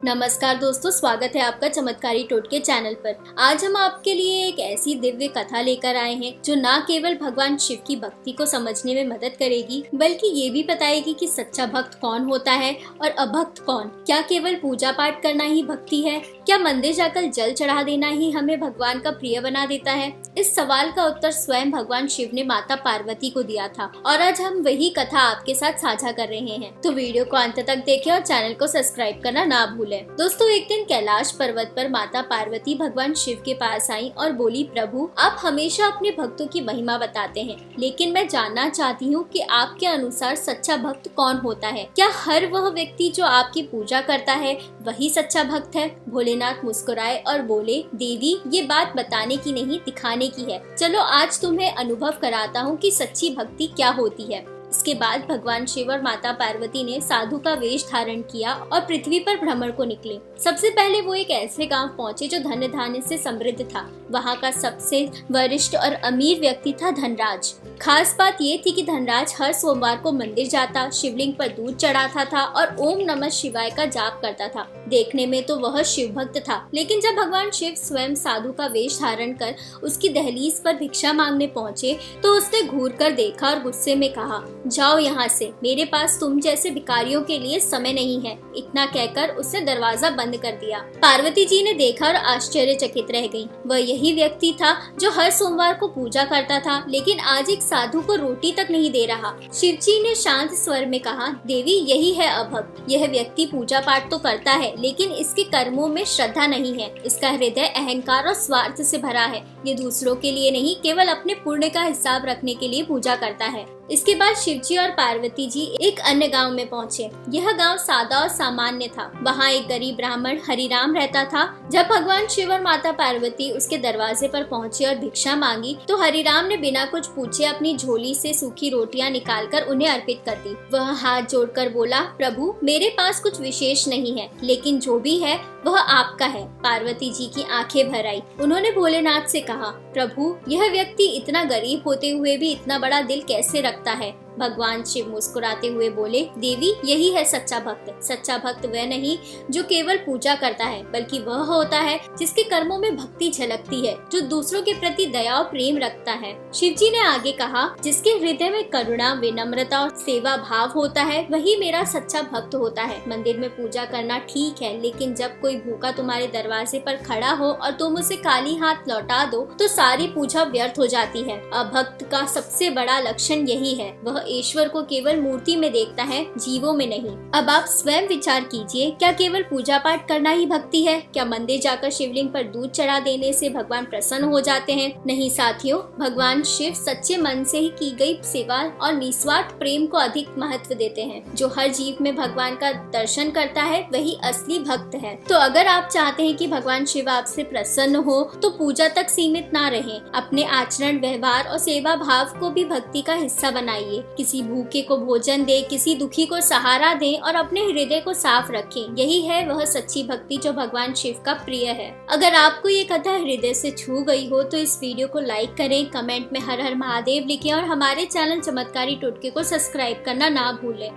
नमस्कार दोस्तों, स्वागत है आपका चमत्कारी टोटके चैनल पर। आज हम आपके लिए एक ऐसी दिव्य कथा लेकर आए हैं जो न केवल भगवान शिव की भक्ति को समझने में मदद करेगी, बल्कि ये भी बताएगी कि सच्चा भक्त कौन होता है और अभक्त कौन। क्या केवल पूजा पाठ करना ही भक्ति है? क्या मंदिर जाकर जल चढ़ा देना ही हमें भगवान का प्रिय बना देता है? इस सवाल का उत्तर स्वयं भगवान शिव ने माता पार्वती को दिया था और आज हम वही कथा आपके साथ साझा कर रहे हैं। तो वीडियो को अंत तक देखें और चैनल को सब्सक्राइब करना ना भूलें। दोस्तों, एक दिन कैलाश पर्वत पर माता पार्वती भगवान शिव के पास आई और बोली, प्रभु आप हमेशा अपने भक्तों की महिमा बताते हैं, लेकिन मैं जानना चाहती हूँ कि आपके अनुसार सच्चा भक्त कौन होता है? क्या हर वह व्यक्ति जो आपकी पूजा करता है वही सच्चा भक्त है? भोलेनाथ मुस्कुराए और बोले, देवी ये बात बताने की नहीं, दिखाने की है। चलो आज तुम्हें अनुभव कराता हूँ कि सच्ची भक्ति क्या होती है। इसके बाद भगवान शिव और माता पार्वती ने साधु का वेश धारण किया और पृथ्वी पर भ्रमण को निकले। सबसे पहले वो एक ऐसे गांव पहुंचे जो धन धान्य से समृद्ध था। वहां का सबसे वरिष्ठ और अमीर व्यक्ति था धनराज। खास बात ये थी कि धनराज हर सोमवार को मंदिर जाता, शिवलिंग पर दूध चढ़ाता था और ओम नमः शिवाय का जाप करता था। देखने में तो वह शिव भक्त था, लेकिन जब भगवान शिव स्वयं साधु का वेश धारण कर उसकी दहलीज पर भिक्षा मांगने पहुँचे तो उसने घूर कर देखा और गुस्से में कहा, जाओ यहाँ से, मेरे पास तुम जैसे भिखारियों के लिए समय नहीं है। इतना कहकर उसने दरवाजा बंद कर दिया। पार्वती जी ने देखा और आश्चर्यचकित रह गईं। वह यही व्यक्ति था जो हर सोमवार को पूजा करता था, लेकिन आज एक साधु को रोटी तक नहीं दे रहा। शिव जी ने शांत स्वर में कहा, देवी यही है अभक्त। यह व्यक्ति पूजा पाठ तो करता है, लेकिन इसके कर्मों में श्रद्धा नहीं है। इसका हृदय अहंकार और स्वार्थ से भरा है। ये दूसरों के लिए नहीं, केवल अपने पुण्य का हिसाब रखने के लिए पूजा करता है। इसके बाद शिवजी और पार्वती जी एक अन्य गांव में पहुंचे। यह गांव सादा और सामान्य था। वहां एक गरीब ब्राह्मण हरिराम रहता था। जब भगवान शिव और माता पार्वती उसके दरवाजे पर पहुंचे और भिक्षा मांगी तो हरिराम ने बिना कुछ पूछे अपनी झोली से सूखी रोटियां निकालकर उन्हें अर्पित कर दी। वह हाथ जोड़कर बोला, प्रभु मेरे पास कुछ विशेष नहीं है, लेकिन जो भी है वह आपका है। पार्वती जी की आंखें भर आई। उन्होंने भोलेनाथ से कहा, प्रभु यह व्यक्ति इतना गरीब होते हुए भी इतना बड़ा दिल कैसे रखता है? भगवान शिव मुस्कुराते हुए बोले, देवी यही है सच्चा भक्त। सच्चा भक्त वह नहीं जो केवल पूजा करता है, बल्कि वह होता है जिसके कर्मों में भक्ति झलकती है, जो दूसरों के प्रति दया और प्रेम रखता है। शिव जी ने आगे कहा, जिसके हृदय में करुणा, विनम्रता और सेवा भाव होता है वही मेरा सच्चा भक्त होता है। मंदिर में पूजा करना ठीक है, लेकिन जब कोई भूखा तुम्हारे दरवाजे पर खड़ा हो और तुम उसे खाली हाथ लौटा दो तो सारी पूजा व्यर्थ हो जाती है। अभक्त का सबसे बड़ा लक्षण यही है, वह ईश्वर को केवल मूर्ति में देखता है, जीवों में नहीं। अब आप स्वयं विचार कीजिए, क्या केवल पूजा पाठ करना ही भक्ति है? क्या मंदिर जाकर शिवलिंग पर दूध चढ़ा देने से भगवान प्रसन्न हो जाते हैं? नहीं साथियों, भगवान शिव सच्चे मन से ही की गई सेवा और निस्वार्थ प्रेम को अधिक महत्व देते हैं। जो हर जीव में भगवान का दर्शन करता है वही असली भक्त है। तो अगर आप चाहते हैं कि भगवान शिव आपसे प्रसन्न हो तो पूजा तक सीमित ना रहें। अपने आचरण, व्यवहार और सेवा भाव को भी भक्ति का हिस्सा बनाइए। किसी भूखे को भोजन दे, किसी दुखी को सहारा दें और अपने हृदय को साफ रखें। यही है वह सच्ची भक्ति जो भगवान शिव का प्रिय है। अगर आपको ये कथा हृदय से छू गई हो तो इस वीडियो को लाइक करें, कमेंट में हर हर महादेव लिखें और हमारे चैनल चमत्कारी टोटके को सब्सक्राइब करना ना भूलें।